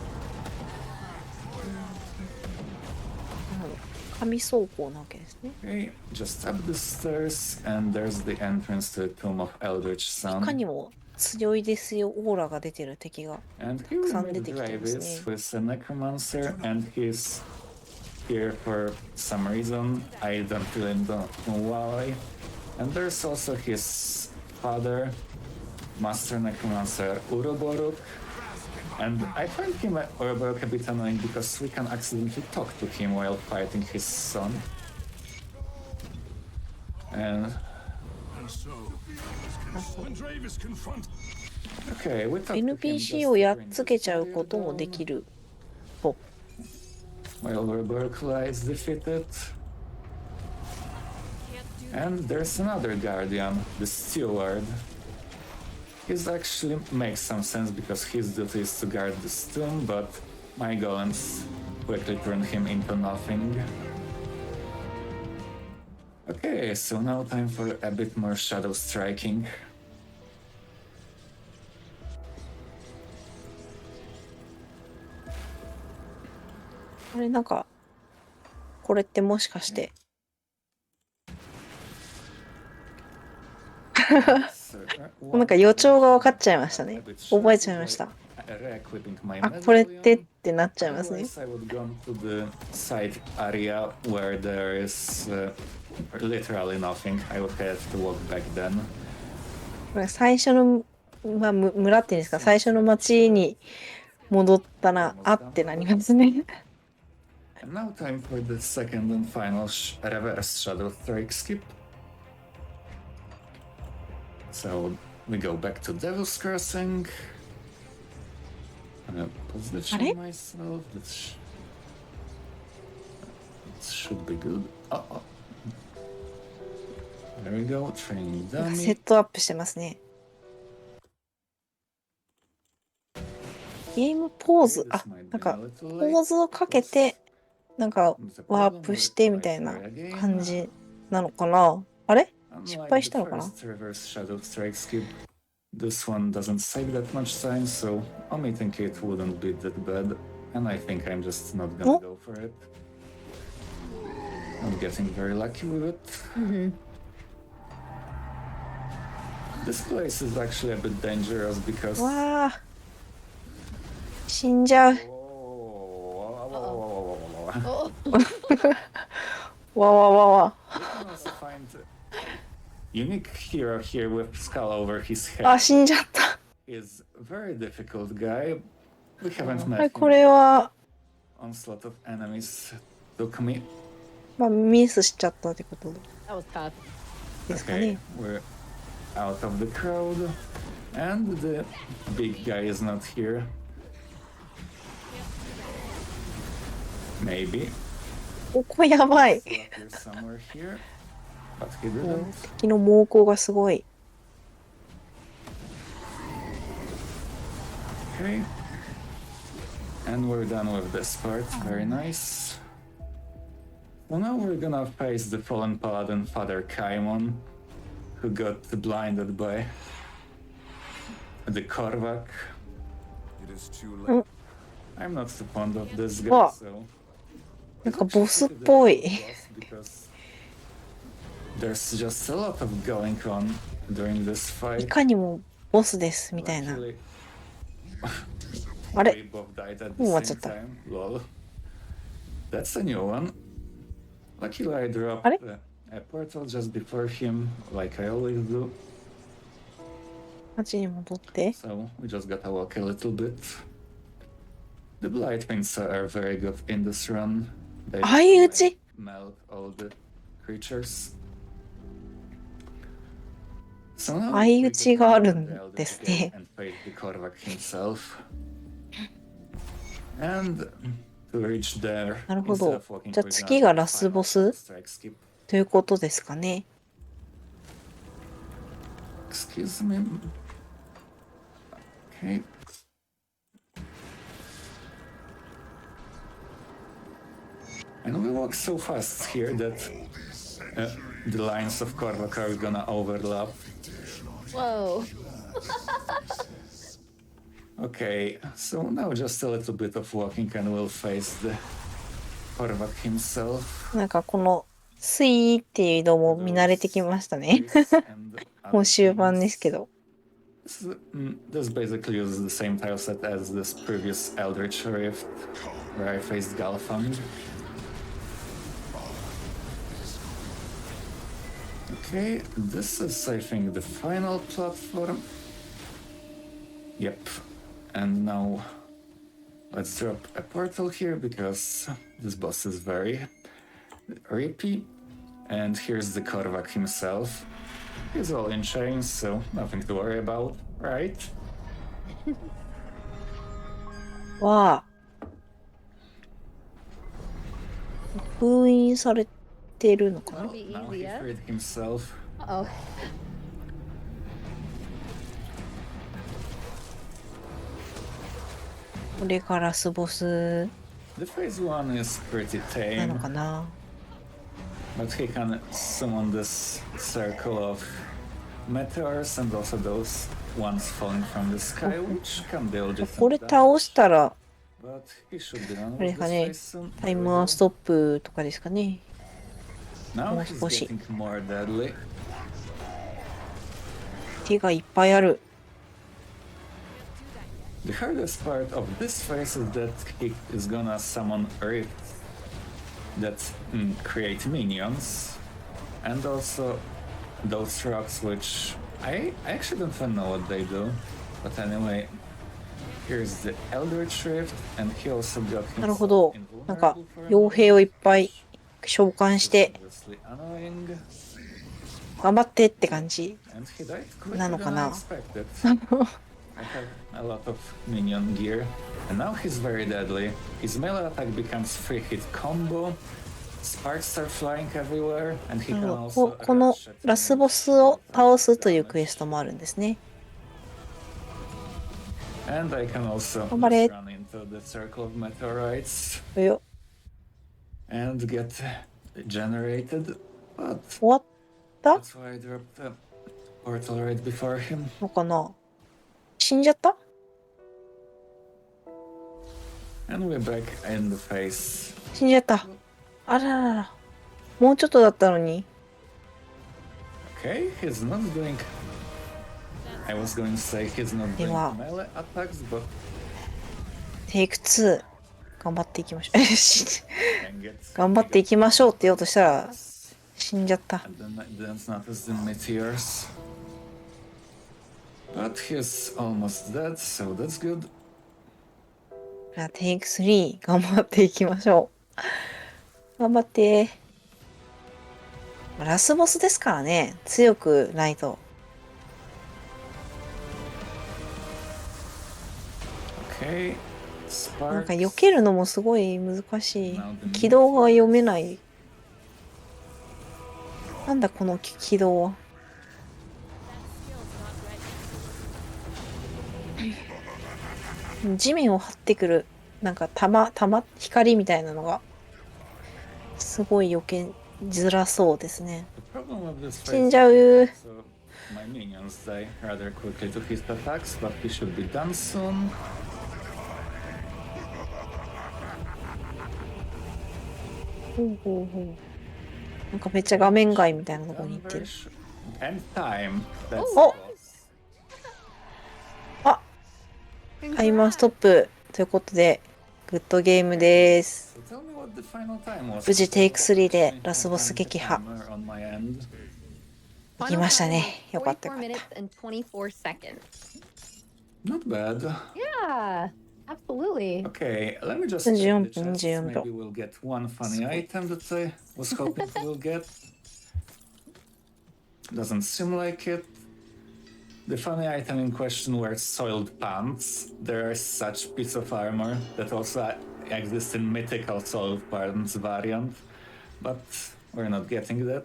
神走行なわけですね。 Okay, just up the stairs, and there's the entrance to the tomb of Eldritch いか Sun. にも強いですよ、オーラが出てる敵が And た here く we さん出 meet てきてます Gravis ね。 with a necromancer and his here for some reason. I don't really know why. And there's also his father, Master Necromancer Uroboruk. And I find him Uroboruk a bit annoying because we can accidentally talk to him while fighting his son. And so, when Drave is confronted, okay, we talked to him NPC just をやっ during つ the けちゃうことも clear で down. きると。 While Uroboruk is defeated. And there's another guardian, the steward. His actually makes some sense because his duty is to guard the tomb, but my golems quickly turn him into nothing. Okay, so now time for a bit more shadow striking.あれなんかこれってもしかしてなんか予兆が分かっちゃいましたね。覚えちゃいました。あ、これってってなっちゃいますね。I would go to the side area where there is literally nothing. I would have to walk back then. これ最初の、まあ、村っていうんですか、最初の町に戻ったらあってなりますね。And now time for the second and final reverse shadow strike skip. So we go back to Devil's Crossing. I'm gonna position myself. This should be good. Oh. There we go. Training なんか dummy. セットアップしてますね。ゲームポーズ、あ、なんかポーズをかけてなんかワープしてみたいな感じなのかな。あれ？失敗したのかな。This one doesn't save that much time, so omitting it wouldn't be that bad. And I think I'm just not gonna go for it. I'm getting very lucky with it. This place is actually a bit dangerous because... わあ、死んじゃう。わわわわ。 Unique hero here with skull over his head. あ、死んじゃった。 Is a very difficult guy. We haven't met はい、これは onslaught of enemies took me. まあミスしちゃったってこと That was tough. ですか Okay, ね。 we're out of the crowd, and the big guy is not here. Maybe. ここやばい。 He's somewhere here, but he didn't. 敵の猛攻がすごい。 Okay. And we're done with this part. Very nice. So now we're gonna face the fallen paladin Father Kaimon, who got blinded by the Korvak. it is too late. I'm not so fond of this guy, What? so... なんかボスっぽい。 Because there's just a lot of going on during this い fight. かにもボスですみたいな。 Luckily, あれ we both died at the もう終わっちゃ same った。 time. Lol. That's a new one. Luckily, I dropped あれ a portal just before him, like I always do. 町に戻って。 So we just gotta walk a little bit. The Blight Winds are very good in this run. They 相打ち melt all the creatures. So now 相 we 打ち go があ to る the ん Elder です Gate ね。 and face the Korvak himself. And to reach there, なるほ instead ど。 of walking, じゃあ we're 次 gonna が do ラス final ボス strike skip. ということですかね。 Excuse me. Okay. And we walk so fast here that the lines of Korvak are gonna overlap. Whoa. Okay, so now just a little bit of walking and we'll face the Korvak himself. なんかこのスイーっていう移動も見慣れてきましたね。 もう終盤ですけど。 This basically uses the same tileset as this previous Eldritch Rift, where I faced Galfang. Okay, this is, I think, the final platform. Yep. And now let's drop a portal here because this boss is very rapey. And here's the Korvac himself. He's all in chains, so nothing to worry about, right? わあ。封印されてるのかな Well, Be now easy, he yeah? freed himself. Uh-oh. これがラスボス The phase 1 is pretty なの tame, かな but he can summon this circle of meteors and also those ones falling from the sky, which can be これ legitimate. 倒したら、 But he should be done あれ with か this ね phase soon. タイ There we マー go. ストップとかですかね Now もう he's 少し getting more deadly. 手がいっぱいある The hardest part of this phase is that he is gonna summon rifts that create minions, and also those rocks which I actually don't even know what they do. But anyway, here's the Eldritch Rift, and he also got なるほど himself なんか invulnerable for a 傭 moment. 兵をいっぱい召喚し It's て obviously annoying, 頑張ってって感じ and he died quicker なのか than I な expected. I have a lot of minion gear, and now he's very deadly. His melee attack becomes 3-hit combo. Sparks start flying everywhere, and he な can るほど also この rush at ラス enemies ボスを to 倒す attack という damage. クエストもあるんですね And I can also 頑張れ just run into the circle of meteorites よ and get generated. But 終わった that's why I dropped the portal right before him. のかな死んじゃった And we're back in the phase. 死んじゃったあらららもうちょっとだったのに Okay, he's not doing. I was going to say he's not doing Wow. melee attacks, but テイク2頑張っていきましょう dang it. 頑張っていきましょうって言おうとしたら死んじゃった And then I didn't notice the meteors. But he's almost dead, so that's good. じゃあテイク3頑張っていきましょう頑張ってラスボスですからね強くないと Okay. なんか Sparks. 避けるのもすごい難しい軌道が読めないなんだこの軌道は地面を張ってくるなんか玉光みたいなのがすごい避けづらそうですね The problem with this 死ん phase じゃう is that, my minions die rather quickly to his attacks, but he should be done soon. ほうほうほうなんかめっちゃ画面外みたいなところに Done 行って very る And time. That's Oh. the boss. あタイマーストップということでグッドゲームです So tell me what the final time was. 無事テイク3でラスボス撃破 On my end. できましたねよかったよ 44 かっ minutes and 24 seconds. Not bad. Yeah, absolutely. Okay, let me just 24 check the chest. 24 Maybe we'll get one funny item that I was hoping we'll get. Doesn't seem like it. The funny item in question were soiled pants. There are such piece of armor that also exists in mythical soiled pants variant, but we're not getting that.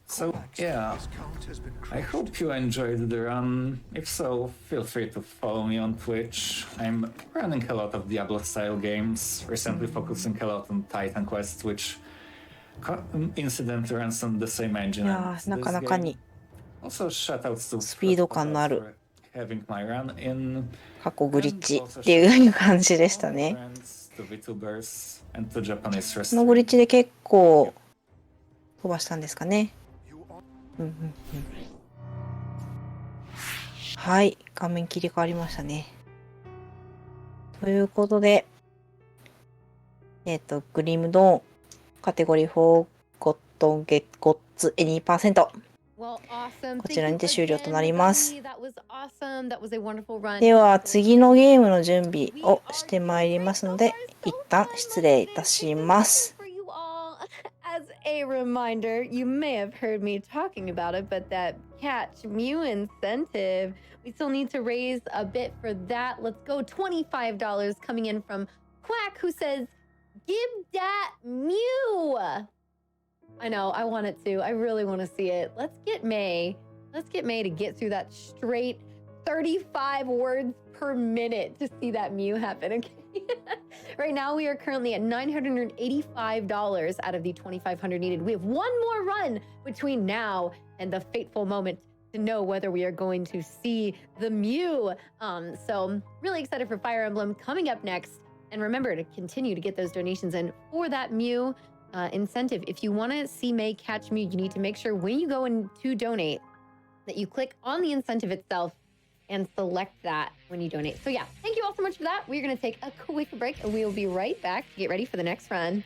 So yeah, This count has been I hope you enjoyed the run. If so, feel free to follow me on Twitch. I'm running a lot of Diablo-style games, recently focusing a lot on Titan Quest, which incidentally runs on the same い engine や as ーなか this なか game. に Also, shoutouts to スピード感のある for having my run in. 過去グリッチっていう感じでしたね Friends, to VTubers, and to Japanese このグリッ wrestlers. チで結構飛ばしたんですかね you on うんうんうんはい画面切り替わりましたねということでグリムドーンカテゴリー4ゴッド any%。 Well, awesome. こちらにて Thank 終 you 了となり again, ます。 Mikami. That was awesome. That was a wonderful run. では次のゲームの準備をしてまいりますので、一旦失礼いたします。 For you all. As a reminder, you may have heard me talking about it, but that catch Mew incentive, we still need to raise a bit for that. Let's go. $25 coming in from Quack, who says, "Give that Mew." I know, I want it to. I really want to see it. Let's get May to get through that straight 35 words per minute to see that Mew happen, okay? Right now, we are currently at $985 out of the $2,500 needed. We have one more run between now and the fateful moment to know whether we are going to see the Mew. So really excited for Fire Emblem coming up next. And remember to continue to get those donations in for that Mew incentive. If you want to see May catch Mew, you need to make sure when you go in to donate that you click on the incentive itself and select that when you donate. So yeah, thank you all so much for that. We're going to take a quick break and we will be right back to get ready for the next run.